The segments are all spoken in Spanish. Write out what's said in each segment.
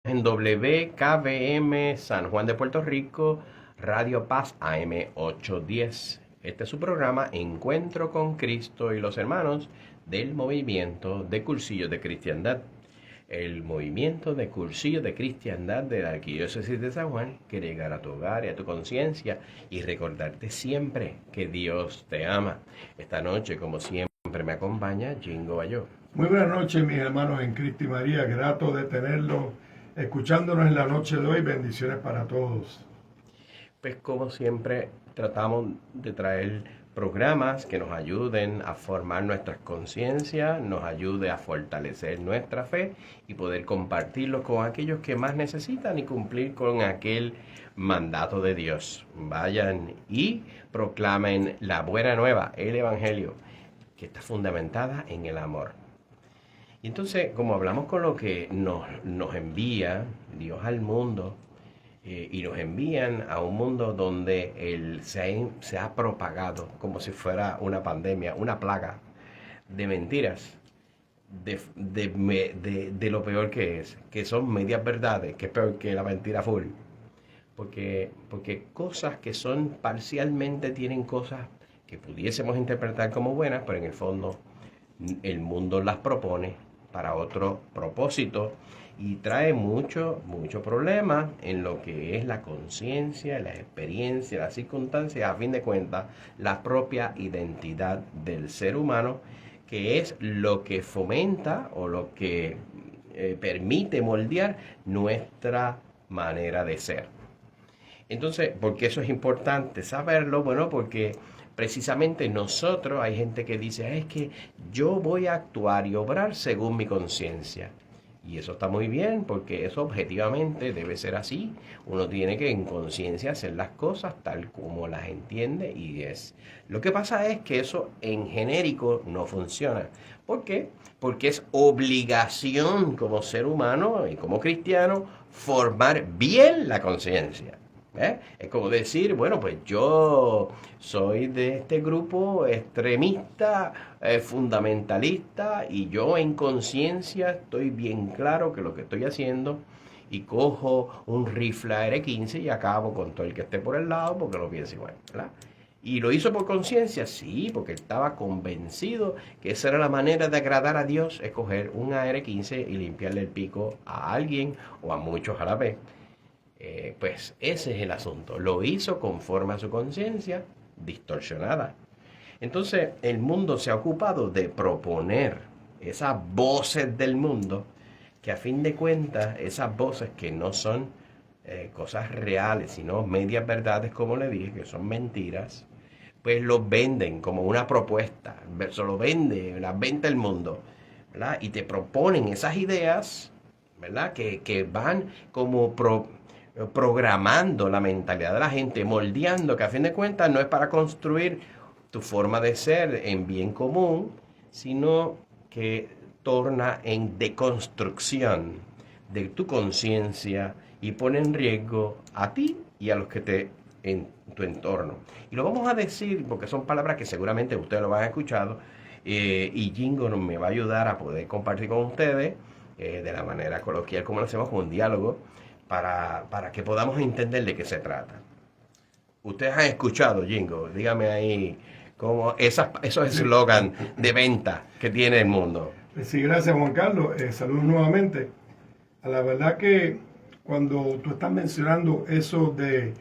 En WKBM San Juan de Puerto Rico, Radio Paz AM 810. Este es su programa Encuentro con Cristo y los hermanos del movimiento de Cursillos de Cristiandad. El movimiento de Cursillos de Cristiandad de la Arquidiócesis de San Juan quiere llegar a tu hogar y a tu conciencia y recordarte siempre que Dios te ama. Esta noche, como siempre, me acompaña Jingo Bayó. Muy buenas noches, mis hermanos en Cristo y María. Grato de tenerlos escuchándonos en la noche de hoy. Bendiciones para todos. Pues como siempre tratamos de traer programas que nos ayuden a formar nuestras conciencias, nos ayude a fortalecer nuestra fe y poder compartirlo con aquellos que más necesitan y cumplir con aquel mandato de Dios. Vayan y proclamen la buena nueva, el Evangelio, que está fundamentada en el amor. Y entonces, como hablamos con lo que nos envía Dios al mundo, y nos envían a un mundo donde se ha propagado como si fuera una pandemia, una plaga de mentiras, de lo peor que son medias verdades, que es peor que la mentira full. Porque cosas que son parcialmente tienen cosas que pudiésemos interpretar como buenas, pero en el fondo el mundo las propone para otro propósito y trae mucho problema en lo que es la conciencia, la experiencia, las circunstancias, a fin de cuentas, la propia identidad del ser humano, que es lo que fomenta o lo que permite moldear nuestra manera de ser. Entonces, ¿por qué eso es importante saberlo? Bueno, porque precisamente nosotros, hay gente que dice, es que yo voy a actuar y obrar según mi conciencia. Y eso está muy bien, porque eso objetivamente debe ser así. Uno tiene que en conciencia hacer las cosas tal como las entiende y es. Lo que pasa es que eso en genérico no funciona. ¿Por qué? Porque es obligación como ser humano y como cristiano formar bien la conciencia. Es como decir, bueno, pues yo soy de este grupo extremista, fundamentalista, y yo en conciencia estoy bien claro que lo que estoy haciendo, y cojo un rifle AR-15 y acabo con todo el que esté por el lado porque lo piensa igual, ¿verdad? ¿Y lo hizo por conciencia? Sí, porque estaba convencido que esa era la manera de agradar a Dios, escoger un AR-15 y limpiarle el pico a alguien o a muchos a la vez. Pues ese es el asunto. Lo hizo conforme a su conciencia distorsionada. Entonces el mundo se ha ocupado de proponer esas voces del mundo, que a fin de cuentas esas voces que no son cosas reales, sino medias verdades, como le dije, que son mentiras, pues los venden como una propuesta. Se lo vende, las vende el mundo, ¿verdad? Y te proponen esas ideas, ¿verdad? Que van como programando la mentalidad de la gente, moldeando, que a fin de cuentas no es para construir tu forma de ser en bien común, sino que torna en deconstrucción de tu conciencia y pone en riesgo a ti y a los que te en tu entorno. Y lo vamos a decir porque son palabras que seguramente ustedes lo han escuchado, y Jingo me va a ayudar a poder compartir con ustedes de la manera coloquial como lo hacemos, con un diálogo, para que podamos entender de qué se trata. Ustedes han escuchado, Jingo, dígame ahí como esos eslogan de venta que tiene el mundo. Sí, gracias Juan Carlos. Saludos nuevamente. A la verdad que cuando tú estás mencionando eso de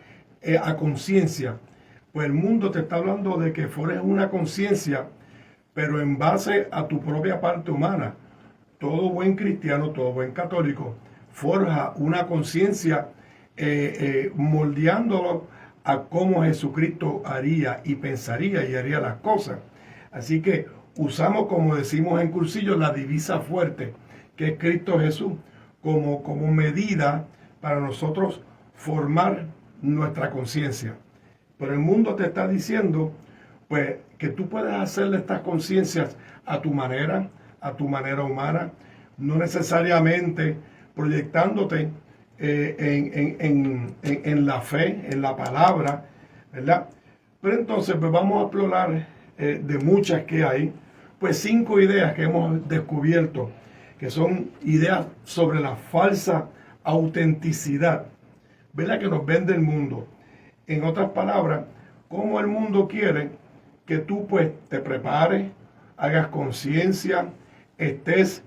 a conciencia, pues el mundo te está hablando de que forjes una conciencia, pero en base a tu propia parte humana. Todo buen cristiano, todo buen católico, forja una conciencia moldeándolo a cómo Jesucristo haría y pensaría y haría las cosas. Así que usamos, como decimos en cursillo, la divisa fuerte, que es Cristo Jesús, como medida para nosotros formar nuestra conciencia. Pero el mundo te está diciendo, pues, que tú puedes hacerle estas conciencias a tu manera humana, no necesariamente proyectándote en la fe, en la palabra, ¿verdad? Pero entonces pues vamos a explorar de muchas que hay, pues 5 ideas que hemos descubierto, que son ideas sobre la falsa autenticidad, ¿verdad?, que nos vende el mundo. En otras palabras, cómo el mundo quiere que tú pues te prepares, hagas conciencia, estés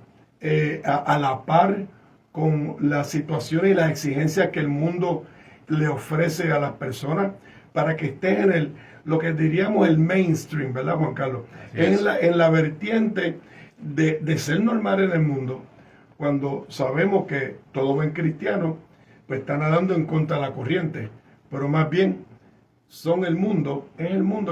a la par con las situaciones y las exigencias que el mundo le ofrece a las personas, para que estés en lo que diríamos el mainstream, ¿verdad, Juan Carlos? En la vertiente de ser normal en el mundo, cuando sabemos que todo buen cristiano pues está nadando en contra de la corriente, pero más bien es el mundo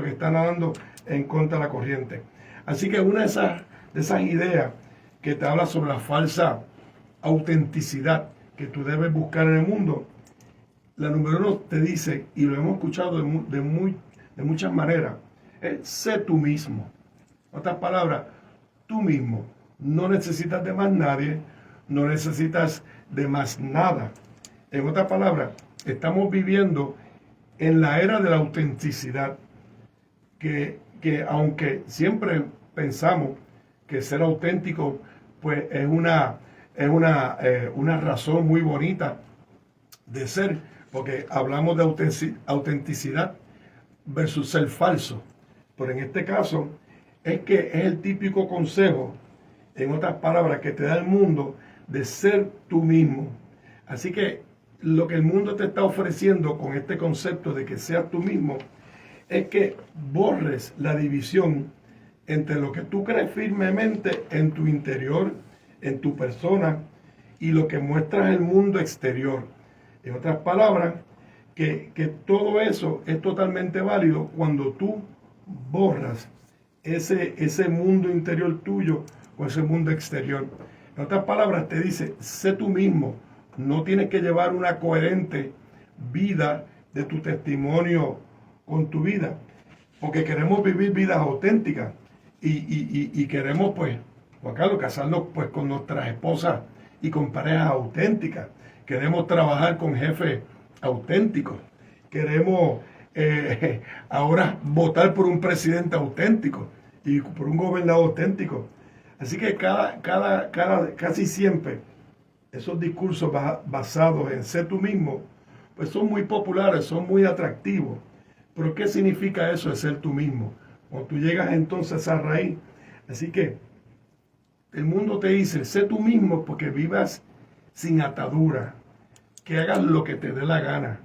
que está nadando en contra de la corriente. Así que una de esas ideas que te habla sobre la falsa autenticidad que tú debes buscar en el mundo, la número 1 te dice, y lo hemos escuchado de muchas maneras, es sé tú mismo. En otras palabras, tú mismo. No necesitas de más nadie, no necesitas de más nada. En otras palabras, estamos viviendo en la era de la autenticidad, que aunque siempre pensamos que ser auténtico pues es una razón muy bonita de ser, porque hablamos de autenticidad versus ser falso. Pero en este caso es que es el típico consejo, en otras palabras, que te da el mundo de ser tú mismo. Así que lo que el mundo te está ofreciendo con este concepto de que seas tú mismo es que borres la división entre lo que tú crees firmemente en tu interior, en tu persona, y lo que muestras el mundo exterior. En otras palabras, que todo eso es totalmente válido cuando tú borras ese mundo interior tuyo con ese mundo exterior. En otras palabras, te dice, sé tú mismo. No tienes que llevar una coherente vida de tu testimonio con tu vida, porque queremos vivir vidas auténticas y queremos, pues, Juan Carlos, casarnos pues con nuestras esposas y con parejas auténticas. Queremos trabajar con jefes auténticos. Queremos ahora votar por un presidente auténtico y por un gobernador auténtico. Así que casi siempre esos discursos basados en ser tú mismo, pues son muy populares, son muy atractivos. Pero ¿qué significa eso de ser tú mismo? Cuando tú llegas entonces a esa raíz. Así que el mundo te dice, sé tú mismo porque vivas sin atadura, que hagas lo que te dé la gana,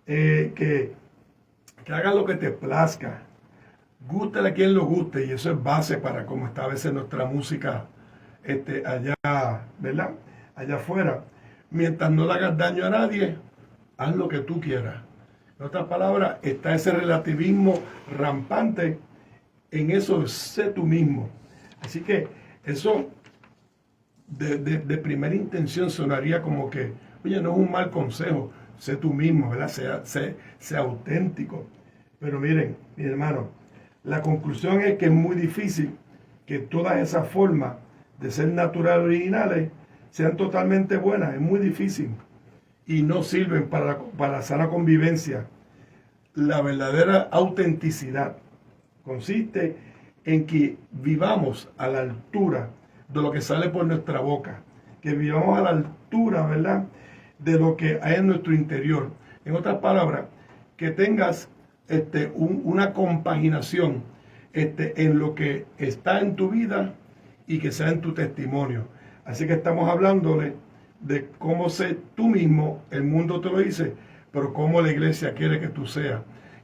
que hagas lo que te plazca, gústale a quien lo guste, y eso es base para cómo está a veces nuestra música allá, ¿verdad?, allá afuera. Mientras no le hagas daño a nadie, haz lo que tú quieras. En otras palabras, está ese relativismo rampante en eso de sé tú mismo. Así que eso de primera intención sonaría como que, oye, no es un mal consejo, sé tú mismo, ¿verdad? Sea auténtico. Pero miren, mi hermano, la conclusión es que es muy difícil que todas esas formas de ser naturales originales sean totalmente buenas. Es muy difícil y no sirven para la sana convivencia. La verdadera autenticidad consiste en que vivamos a la altura de lo que sale por nuestra boca, que vivamos a la altura, ¿verdad?, de lo que hay en nuestro interior. En otras palabras, que tengas una compaginación en lo que está en tu vida y que sea en tu testimonio. Así que estamos hablándole de cómo ser tú mismo, el mundo te lo dice, pero cómo la iglesia quiere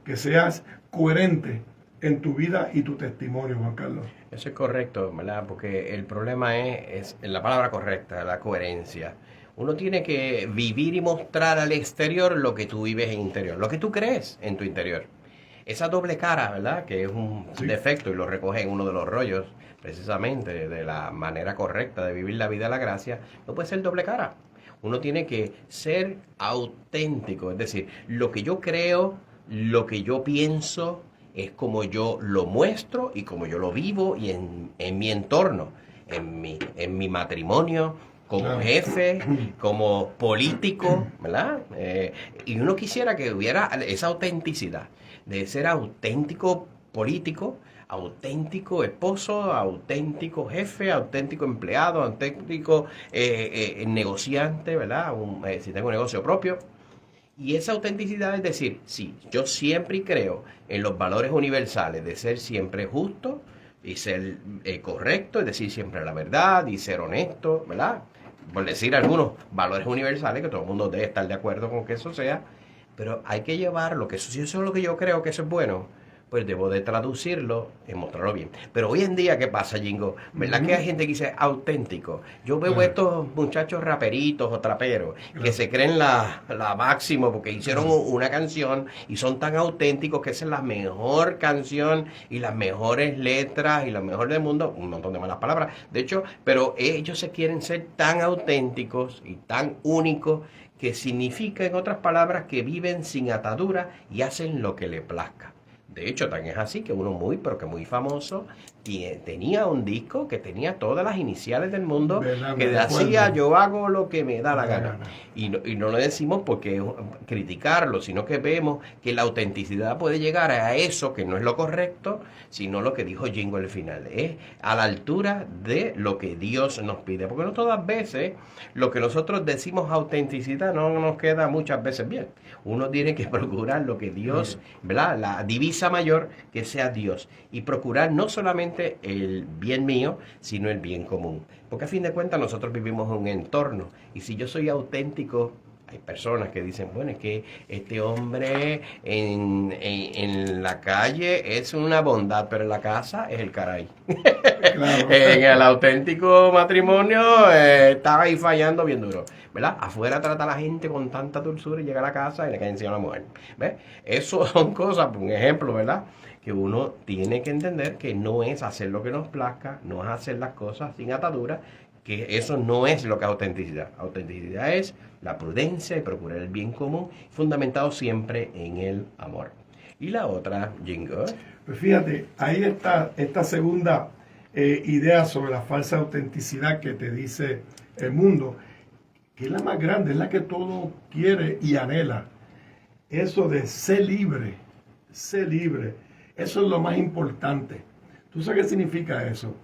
que seas coherente en tu vida y tu testimonio, Juan Carlos. Eso es correcto, ¿verdad? Porque el problema es la palabra correcta, la coherencia. Uno tiene que vivir y mostrar al exterior lo que tú vives en interior, lo que tú crees en tu interior. Esa doble cara, ¿verdad?, que es un defecto y lo recoge en uno de los rollos, precisamente de la manera correcta de vivir la vida de la gracia, no puede ser doble cara. Uno tiene que ser auténtico, es decir, lo que yo creo, lo que yo pienso, es como yo lo muestro y como yo lo vivo y en mi entorno, en mi matrimonio, como jefe, como político, ¿verdad? Y uno quisiera que hubiera esa autenticidad, de ser auténtico político, auténtico esposo, auténtico jefe, auténtico empleado, auténtico negociante, ¿verdad? Si tengo un negocio propio. Y esa autenticidad es decir, sí, yo siempre creo en los valores universales de ser siempre justo y ser correcto, es decir, siempre la verdad y ser honesto, ¿verdad? Por decir algunos valores universales que todo el mundo debe estar de acuerdo con que eso sea, pero hay que llevarlo, que eso, si eso es lo que yo creo que eso es bueno, pues debo de traducirlo y mostrarlo bien. Pero hoy en día, ¿qué pasa, Jingo? ¿Verdad que hay gente que dice auténtico? Yo veo Claro, estos muchachos raperitos o traperos que claro, se creen la máximo porque hicieron claro. una canción y son tan auténticos que esa es la mejor canción y las mejores letras y lo mejor del mundo, un montón de malas palabras, de hecho, pero ellos se quieren ser tan auténticos y tan únicos que significa, en otras palabras, que viven sin atadura y hacen lo que les plazca. De hecho, tan es así que uno muy, pero que muy famoso, tenía un disco que tenía todas las iniciales del mundo, ¿Verdad? Me que decía recuerdo. yo hago lo que me da la Me da gana. gana. Y no lo decimos porque criticarlo, sino que vemos que la autenticidad puede llegar a eso que no es lo correcto, sino lo que dijo Jingo al final. Es a la altura de lo que Dios nos pide. Porque no todas veces lo que nosotros decimos autenticidad no nos queda muchas veces bien. Uno tiene que procurar lo que Dios, Claro. ¿verdad? La divisa mayor que sea Dios. Y procurar no solamente el bien mío, sino el bien común. Porque a fin de cuentas nosotros vivimos en un entorno. Y si yo soy auténtico, hay personas que dicen, bueno, es que este hombre en la calle es una bondad, pero en la casa es el caray. Claro. En el auténtico matrimonio estaba ahí fallando bien duro, ¿verdad? Afuera trata a la gente con tanta dulzura y llega a la casa y le cae encima a la mujer, ¿ves? Eso son cosas, por un ejemplo, ¿verdad? Que uno tiene que entender que no es hacer lo que nos plazca, no es hacer las cosas sin atadura, que eso no es lo que es autenticidad. Autenticidad es la prudencia y procurar el bien común, fundamentado siempre en el amor. Y la otra, Jingo. Pues fíjate, ahí está esta segunda idea sobre la falsa autenticidad que te dice el mundo, que es la más grande, es la que todo quiere y anhela. Eso de ser libre, eso es lo más importante. ¿Tú sabes qué significa eso?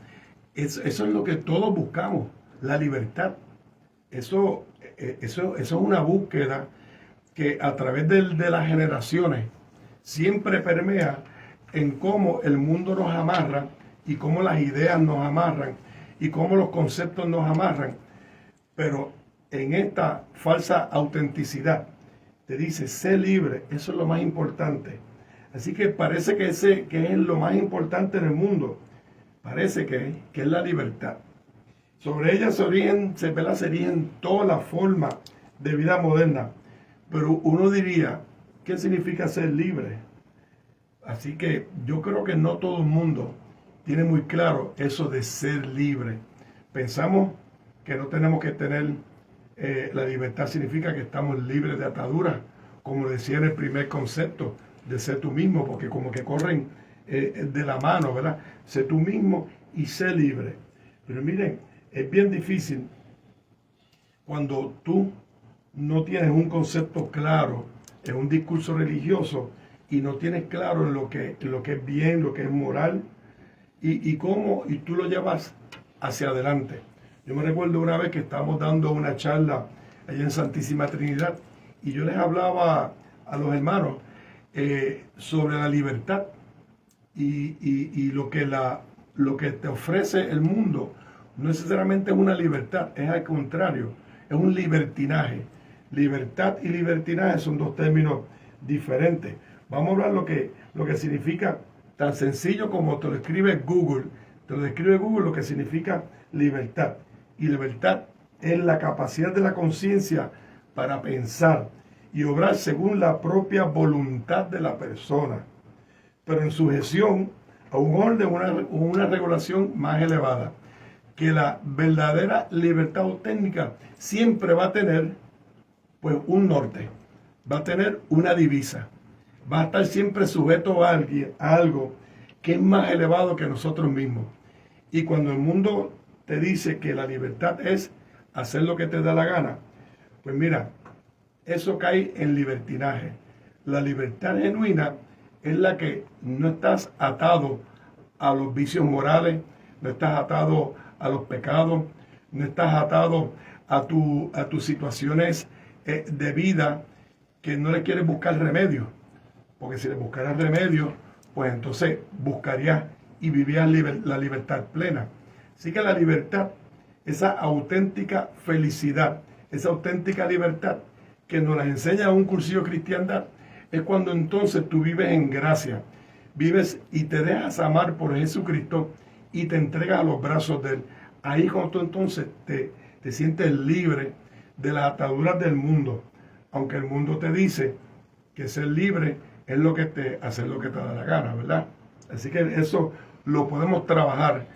Eso es lo que todos buscamos, la libertad. Eso es una búsqueda que a través de las generaciones siempre permea en cómo el mundo nos amarra y cómo las ideas nos amarran y cómo los conceptos nos amarran. Pero en esta falsa autenticidad te dice, sé libre, eso es lo más importante. Así que parece que es lo más importante en el mundo. Parece que es la libertad. Sobre ella se erigen toda la forma de vida moderna. Pero uno diría, ¿qué significa ser libre? Así que yo creo que no todo el mundo tiene muy claro eso de ser libre. Pensamos que no tenemos que tener la libertad, significa que estamos libres de ataduras, como decía en el primer concepto, de ser tú mismo, porque como que corren de la mano, ¿verdad? Sé tú mismo y sé libre. Pero miren, es bien difícil cuando tú no tienes un concepto claro en un discurso religioso y no tienes claro en lo que es bien, lo que es moral y cómo y tú lo llevas hacia adelante. Yo me recuerdo una vez que estábamos dando una charla allá en Santísima Trinidad y yo les hablaba a los hermanos sobre la libertad y lo que te ofrece el mundo no necesariamente es una libertad, es al contrario, es un libertinaje. Libertad y libertinaje son dos términos diferentes. Vamos a hablar lo que significa tan sencillo como te lo escribe Google. Te lo describe Google lo que significa libertad. Y libertad es la capacidad de la conciencia para pensar y obrar según la propia voluntad de la persona, pero en sujeción a un orden o una regulación más elevada. Que la verdadera libertad auténtica siempre va a tener pues un norte, va a tener una divisa, va a estar siempre sujeto a algo que es más elevado que nosotros mismos. Y cuando el mundo te dice que la libertad es hacer lo que te da la gana, pues mira, eso cae en libertinaje. La libertad genuina es la que no estás atado a los vicios morales, no estás atado a los pecados, no estás atado a tus situaciones de vida que no le quieres buscar remedio. Porque si le buscaras remedio, pues entonces buscarías y vivías la libertad plena. Así que la libertad, esa auténtica felicidad, esa auténtica libertad que nos la enseña un cursillo de cristiandad, es cuando entonces tú vives en gracia, vives y te dejas amar por Jesucristo y te entregas a los brazos de Él. Ahí cuando tú entonces te sientes libre de las ataduras del mundo, aunque el mundo te dice que ser libre es lo que hacer lo que te da la gana, ¿verdad? Así que eso lo podemos trabajar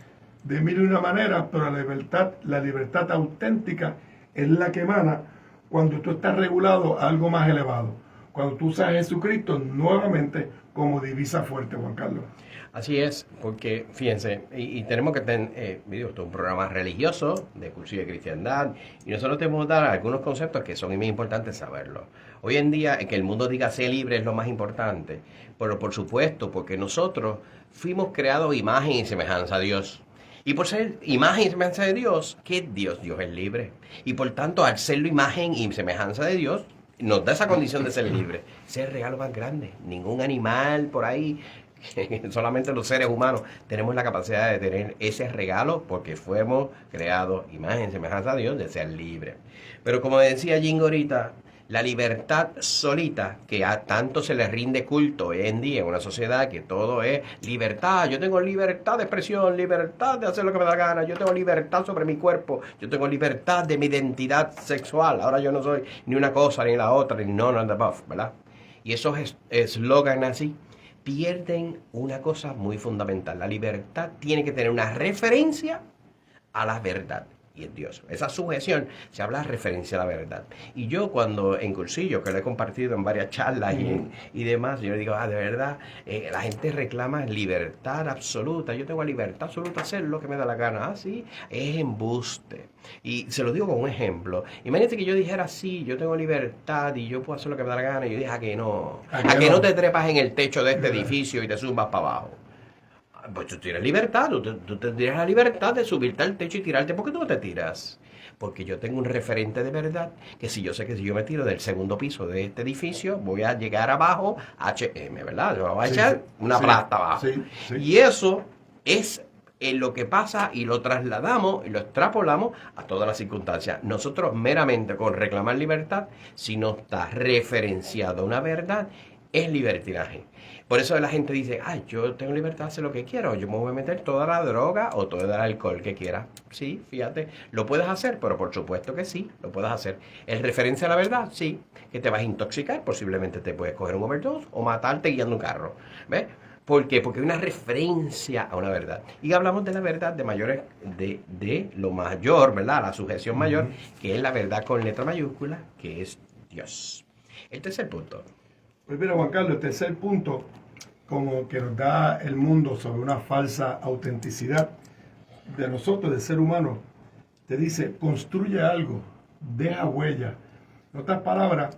de mil y una maneras, pero la libertad auténtica es la que emana cuando tú estás regulado a algo más elevado, cuando tú usas a Jesucristo nuevamente como divisa fuerte, Juan Carlos. Así es, porque fíjense, y tenemos que tener, esto es un programa religioso de cursillo de cristiandad, y nosotros tenemos que dar algunos conceptos que son muy importantes saberlos. Hoy en día, que el mundo diga ser libre es lo más importante, pero por supuesto, porque nosotros fuimos creados imagen y semejanza a Dios. Y por ser imagen y semejanza de Dios, ¿qué es Dios? Dios es libre. Y por tanto, al ser imagen y semejanza de Dios, nos da esa condición de ser libre. Ese es el regalo más grande. Ningún animal por ahí, solamente los seres humanos tenemos la capacidad de tener ese regalo porque fuimos creados imagen y semejanza a Dios de ser libres. Pero como decía Jingo ahorita, la libertad solita, que a tanto se le rinde culto hoy en día en una sociedad que todo es libertad. Yo tengo libertad de expresión, libertad de hacer lo que me da gana, yo tengo libertad sobre mi cuerpo, yo tengo libertad de mi identidad sexual. Ahora yo no soy ni una cosa ni la otra, ni none of the above, ¿verdad? Y esos eslogan así pierden una cosa muy fundamental. La libertad tiene que tener una referencia a la verdad. Y es Dios. Esa sujeción se habla de referencia a la verdad. Y yo cuando en cursillo, que lo he compartido en varias charlas y demás, yo le digo, de verdad, la gente reclama libertad absoluta. Yo tengo libertad absoluta a hacer lo que me da la gana. Sí, es embuste. Y se lo digo con un ejemplo. Imagínate que yo dijera, sí, yo tengo libertad y yo puedo hacer lo que me da la gana. Y yo dije, ¿a que no? ¿A que no te trepas en el techo de este edificio y te zumbas para abajo? Pues tú tienes libertad, tú tendrías la libertad de subirte al techo y tirarte. ¿Por qué tú no te tiras? Porque yo tengo un referente de verdad, que si yo sé que si yo me tiro del segundo piso de este edificio, voy a llegar abajo, HM, ¿verdad? Yo voy a echar una plata abajo. Y eso es lo que pasa y lo trasladamos y lo extrapolamos a todas las circunstancias. Nosotros meramente con reclamar libertad, si no está referenciado a una verdad, es libertinaje. Por eso la gente dice, yo tengo libertad de hacer lo que quiero, yo me voy a meter toda la droga o todo el alcohol que quiera. Sí, fíjate, lo puedes hacer, pero por supuesto que sí, lo puedes hacer. ¿Es referencia a la verdad? Sí, que te vas a intoxicar, posiblemente te puedes coger un overdose o matarte guiando un carro. ¿Ves? ¿Por qué? Porque hay una referencia a una verdad. Y hablamos de la verdad de mayores, de lo mayor, ¿verdad? La sujeción mayor, que es la verdad con letra mayúscula, que es Dios. El tercer punto. Pues mira, Juan Carlos, el tercer punto, como que nos da el mundo sobre una falsa autenticidad de nosotros, del ser humano, te dice, construye algo, deja huella. En otras palabras,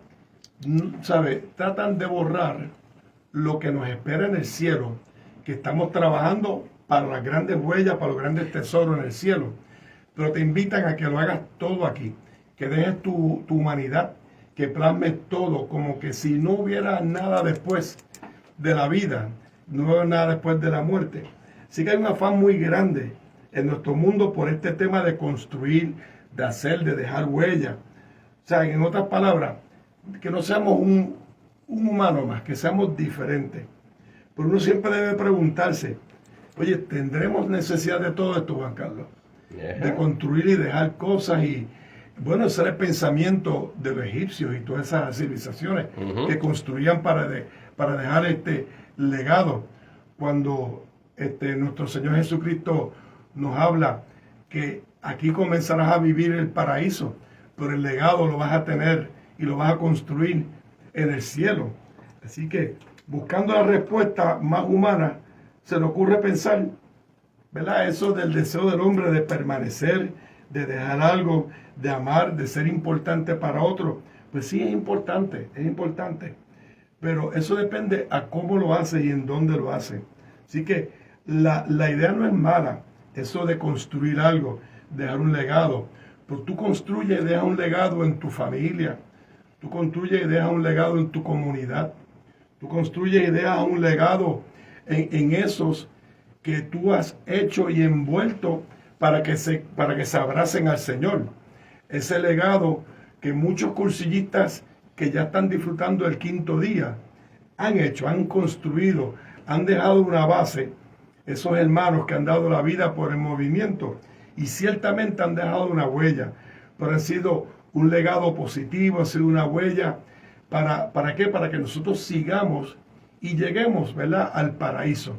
¿sabes? Tratan de borrar lo que nos espera en el cielo, que estamos trabajando para las grandes huellas, para los grandes tesoros en el cielo, pero te invitan a que lo hagas todo aquí, que dejes tu humanidad, que plasmes todo, como que si no hubiera nada después de la vida, no hubiera nada después de la muerte. Así que hay un afán muy grande en nuestro mundo por este tema de construir, de hacer, de dejar huella. O sea, en otras palabras, que no seamos un humano más, que seamos diferentes. Pero uno siempre debe preguntarse, oye, ¿tendremos necesidad de todo esto, Juan Carlos? De construir y dejar cosas y... Bueno, ese era el pensamiento de los egipcios y todas esas civilizaciones que construían para dejar este legado. Cuando nuestro Señor Jesucristo nos habla que aquí comenzarás a vivir el paraíso, pero el legado lo vas a tener y lo vas a construir en el cielo. Así que, buscando la respuesta más humana, se le ocurre pensar, ¿verdad? Eso del deseo del hombre de permanecer, de dejar algo, de amar, de ser importante para otro. Pues sí, es importante, pero eso depende a cómo lo hace y en dónde lo hace. Así que la idea no es mala, eso de construir algo, dejar un legado. Pero tú construyes y dejas un legado en tu familia, tú construyes y dejas un legado en tu comunidad, tú construyes y dejas un legado en esos que tú has hecho y envuelto para que se abracen al Señor. Ese legado que muchos cursillistas que ya están disfrutando el quinto día han hecho, han construido, han dejado una base, esos hermanos que han dado la vida por el movimiento y ciertamente han dejado una huella, pero ha sido un legado positivo, ha sido una huella, ¿para qué? Para que nosotros sigamos y lleguemos, ¿verdad?, al paraíso.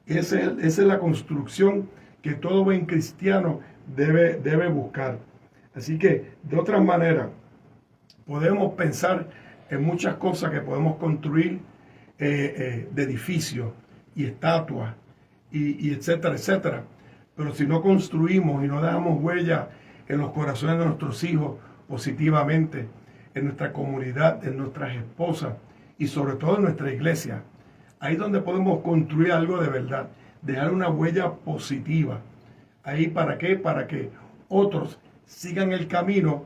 Esa es la construcción que todo buen cristiano debe buscar. Así que, de otra manera, podemos pensar en muchas cosas que podemos construir de edificios y estatuas y etcétera, etcétera. Pero si no construimos y no dejamos huella en los corazones de nuestros hijos positivamente, en nuestra comunidad, en nuestras esposas y sobre todo en nuestra iglesia, ahí es donde podemos construir algo de verdad, dejar una huella positiva. Ahí, ¿para qué? Para que otros sigan el camino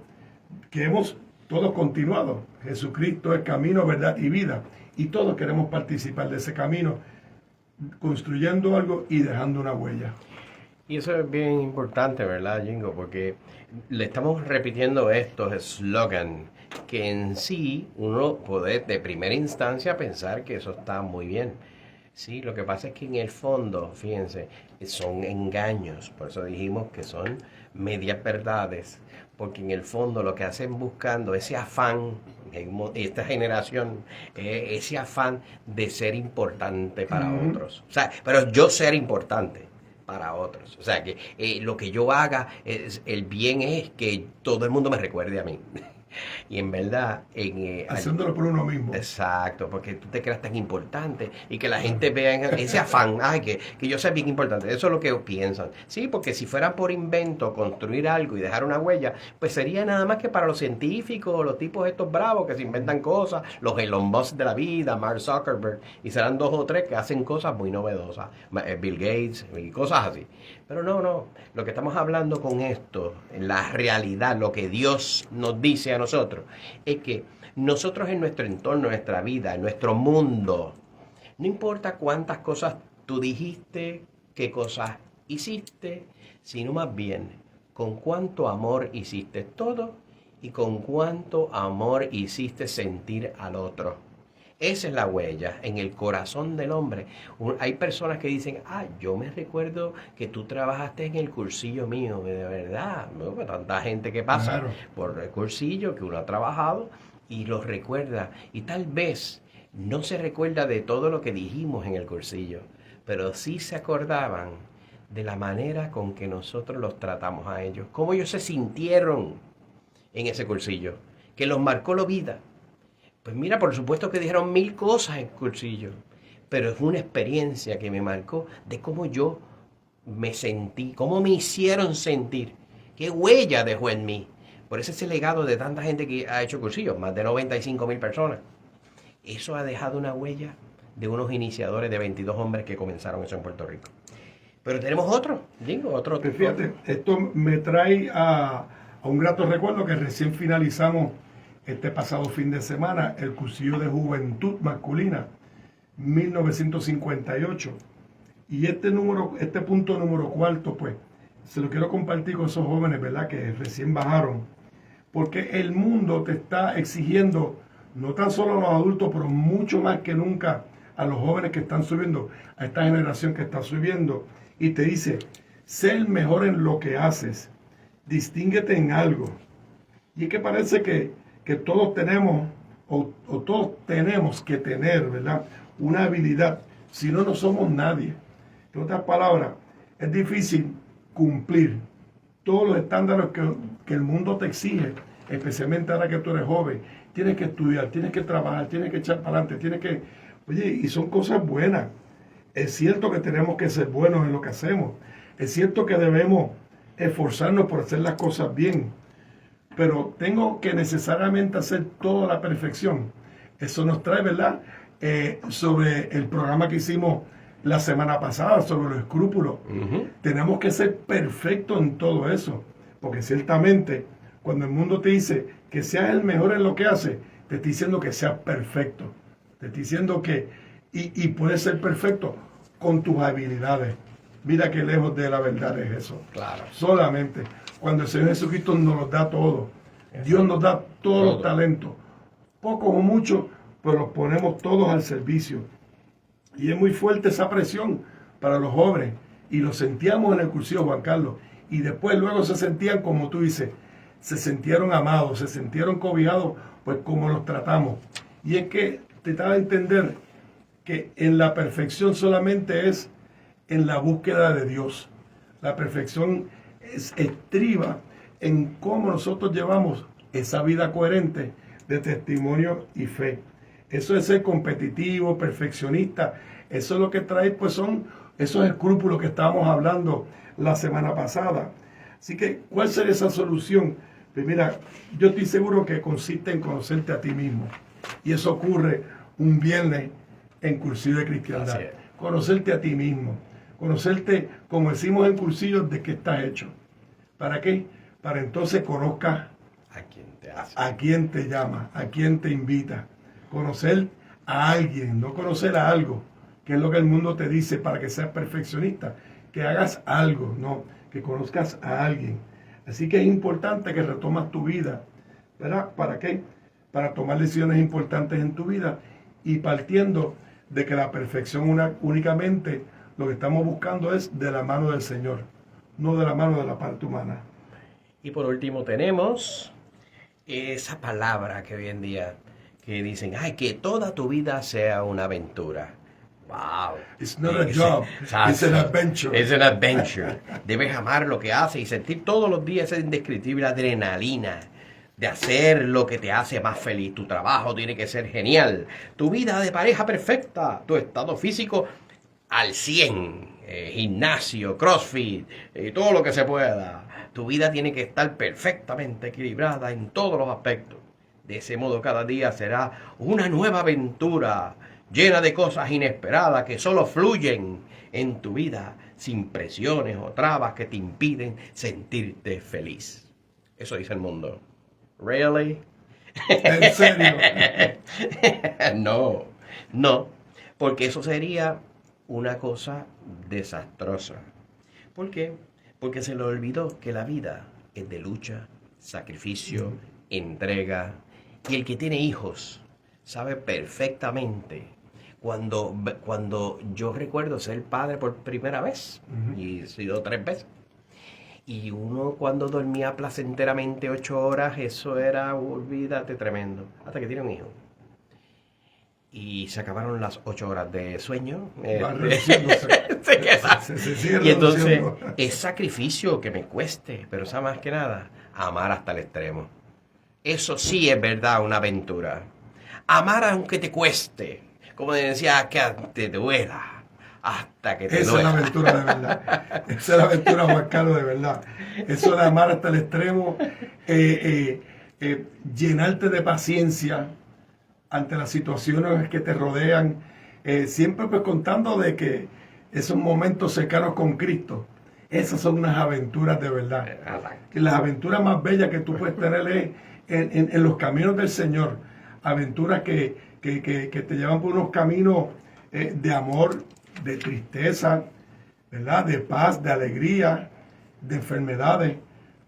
que hemos todos continuado. Jesucristo es camino, verdad y vida. Y todos queremos participar de ese camino, construyendo algo y dejando una huella. Y eso es bien importante, ¿verdad, Jingo? Porque le estamos repitiendo estos eslogan que en sí uno puede de primera instancia pensar que eso está muy bien. Sí, lo que pasa es que en el fondo, fíjense, son engaños. Por eso dijimos que son medias verdades. Porque en el fondo lo que hacen buscando ese afán, esta generación, ese afán de ser importante para otros. O sea, pero yo ser importante para otros. O sea, que lo que yo haga, el bien es que todo el mundo me recuerde a mí. Y en verdad... haciéndolo por uno mismo. Exacto, porque tú te creas tan importante y que la gente vea ese afán, ay, que yo sea bien importante. Eso es lo que piensan. Sí, porque si fuera por invento construir algo y dejar una huella, pues sería nada más que para los científicos, los tipos estos bravos que se inventan cosas, los Elon Musk de la vida, Mark Zuckerberg, y serán 2 o 3 que hacen cosas muy novedosas, Bill Gates y cosas así. Pero no, lo que estamos hablando con esto, la realidad, lo que Dios nos dice a nosotros, es que nosotros en nuestro entorno, en nuestra vida, en nuestro mundo, no importa cuántas cosas tú dijiste, qué cosas hiciste, sino más bien con cuánto amor hiciste todo y con cuánto amor hiciste sentir al otro. Esa es la huella en el corazón del hombre. Hay personas que dicen, yo me recuerdo que tú trabajaste en el cursillo mío, de verdad. ¿No? Tanta gente que pasa por el cursillo que uno ha trabajado y lo recuerda. Y tal vez no se recuerda de todo lo que dijimos en el cursillo, pero sí se acordaban de la manera con que nosotros los tratamos a ellos, cómo ellos se sintieron en ese cursillo, que los marcó la vida. Pues mira, por supuesto que dijeron 1000 cosas en el cursillo, pero es una experiencia que me marcó de cómo yo me sentí, cómo me hicieron sentir, qué huella dejó en mí. Por eso ese legado de tanta gente que ha hecho cursillos, más de 95,000 personas. Eso ha dejado una huella de unos iniciadores de 22 hombres que comenzaron eso en Puerto Rico. Pero tenemos otro. Fíjate, esto me trae a un grato recuerdo que recién finalizamos este pasado fin de semana, el cursillo de juventud masculina, 1958. Y este punto número 4, pues, se lo quiero compartir con esos jóvenes, ¿verdad?, que recién bajaron. Porque el mundo te está exigiendo, no tan solo a los adultos, pero mucho más que nunca a los jóvenes que están subiendo, a esta generación que está subiendo, y te dice, sé el mejor en lo que haces, distínguete en algo. Y es que parece que todos tenemos, o todos tenemos que tener, ¿verdad?, una habilidad, si no, no somos nadie. En otras palabras, es difícil cumplir todos los estándares que el mundo te exige, especialmente ahora que tú eres joven. Tienes que estudiar, tienes que trabajar, tienes que echar para adelante, Oye, y son cosas buenas. Es cierto que tenemos que ser buenos en lo que hacemos. Es cierto que debemos esforzarnos por hacer las cosas bien. Pero tengo que necesariamente hacer todo a la perfección. Eso nos trae, ¿verdad?, sobre el programa que hicimos la semana pasada sobre los escrúpulos. Tenemos que ser perfectos en todo eso, porque ciertamente cuando el mundo te dice que seas el mejor en lo que hace, te está diciendo que seas perfecto. Te está diciendo que, y puedes ser perfecto con tus habilidades. Mira qué lejos de la verdad es eso. Claro. Solamente cuando el Señor Jesucristo nos lo da todo. Dios nos da todos los talentos, pocos o muchos, pero los ponemos todos al servicio. Y es muy fuerte esa presión para los jóvenes. Y lo sentíamos en el cursillo, Juan Carlos. Y después luego se sentían, como tú dices, se sintieron amados, se sintieron cobijados, pues como los tratamos. Y es que te da a entender que en la perfección solamente es en la búsqueda de Dios. La perfección estriba en cómo nosotros llevamos esa vida coherente de testimonio y fe. Eso es ser competitivo, perfeccionista. Eso es lo que trae, pues son esos escrúpulos que estábamos hablando la semana pasada. Así que, ¿cuál sería esa solución? Pues mira, yo estoy seguro que consiste en conocerte a ti mismo. Y eso ocurre un viernes en Cursillo de Cristiandad. Conocerte a ti mismo. Conocerte, como decimos en Cursillo, de qué estás hecho. ¿Para qué? Para entonces conozcas a quién te llama, a quién te invita. Conocer a alguien, no conocer a algo, que es lo que el mundo te dice para que seas perfeccionista. Que hagas algo, no, que conozcas a alguien. Así que es importante que retomas tu vida, ¿verdad? ¿Para qué? Para tomar decisiones importantes en tu vida y partiendo de que la perfección únicamente lo que estamos buscando es de la mano del Señor, no de la mano de la parte humana. Y por último tenemos esa palabra que hoy en día que dicen, ay, que toda tu vida sea una aventura. Wow. It's not a job, it's an adventure. It's an adventure. Debes amar lo que haces y sentir todos los días esa indescriptible adrenalina de hacer lo que te hace más feliz. Tu trabajo tiene que ser genial. Tu vida de pareja perfecta. Tu estado físico al 100. Gimnasio, crossfit, todo lo que se pueda. Tu vida tiene que estar perfectamente equilibrada en todos los aspectos. De ese modo cada día será una nueva aventura llena de cosas inesperadas que solo fluyen en tu vida sin presiones o trabas que te impiden sentirte feliz. Eso dice el mundo. ¿Really? ¿En serio? No, porque eso sería una cosa desastrosa. ¿Por qué? Porque se le olvidó que la vida es de lucha, sacrificio, entrega. Y el que tiene hijos sabe perfectamente. Cuando yo recuerdo ser padre por primera vez, y he sido 3 veces, y uno cuando dormía placenteramente 8 horas, eso era, olvídate, tremendo, hasta que tiene un hijo. Y se acabaron las 8 horas de sueño. Y entonces es sacrificio que me cueste, pero ¿sabes más que nada? Amar hasta el extremo. Eso sí es verdad, una aventura. Amar aunque te cueste. Como decía, que te duela hasta que te duela. Esa es la aventura de verdad. Esa es la aventura, Juan Carlos, de verdad. Eso de amar hasta el extremo, llenarte de paciencia ante las situaciones que te rodean, siempre pues contando de que esos momentos cercanos con Cristo, esas son unas aventuras de verdad. Que las aventuras más bellas que tú puedes tener es en los caminos del Señor, aventuras que te llevan por unos caminos de amor, de tristeza, ¿verdad? De paz, de alegría, de enfermedades,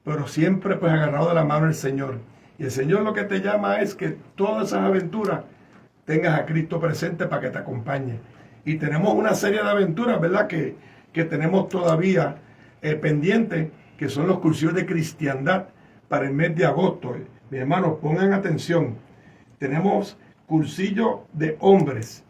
pero siempre pues agarrado de la mano del Señor. Y el Señor lo que te llama es que todas esas aventuras tengas a Cristo presente para que te acompañe. Y tenemos una serie de aventuras, ¿verdad? Que tenemos todavía pendientes, que son los cursillos de cristiandad para el mes de agosto. Mis hermanos, pongan atención. Tenemos cursillo de hombres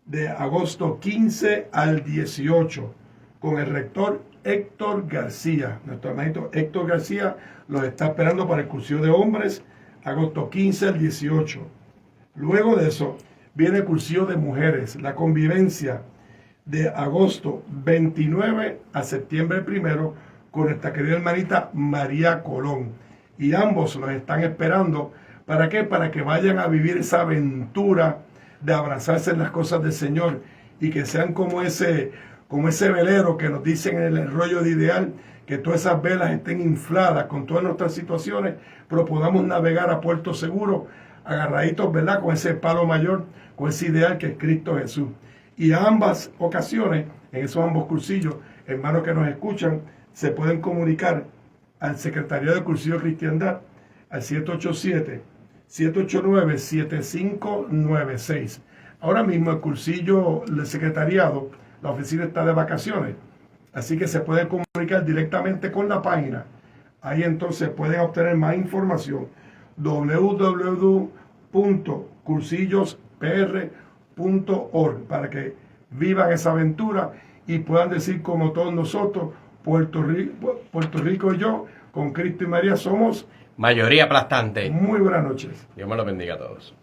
de agosto 15 al 18 con el rector Héctor García. Nuestro hermanito Héctor García los está esperando para el cursillo de hombres agosto 15 al 18. Luego de eso viene el cursillo de mujeres, la convivencia, de agosto 29 a septiembre 1 con nuestra querida hermanita María Colón. Y ambos los están esperando. ¿Para qué? Para que vayan a vivir esa aventura de abrazarse en las cosas del Señor y que sean como ese velero que nos dicen en el rollo de Ideal, que todas esas velas estén infladas con todas nuestras situaciones, pero podamos navegar a puerto seguro, agarraditos, ¿verdad?, con ese palo mayor, con ese ideal que es Cristo Jesús. Y a ambas ocasiones, en esos ambos cursillos, hermanos que nos escuchan, se pueden comunicar al Secretariado de Cursillo de Cristiandad al 787-789-7596. Ahora mismo el cursillo del secretariado, la oficina está de vacaciones, así que se pueden comunicar directamente con la página. Ahí entonces pueden obtener más información. www.cursillospr.org para que vivan esa aventura y puedan decir como todos nosotros, Puerto Rico y yo, con Cristo y María somos mayoría aplastante. Muy buenas noches. Dios me lo bendiga a todos.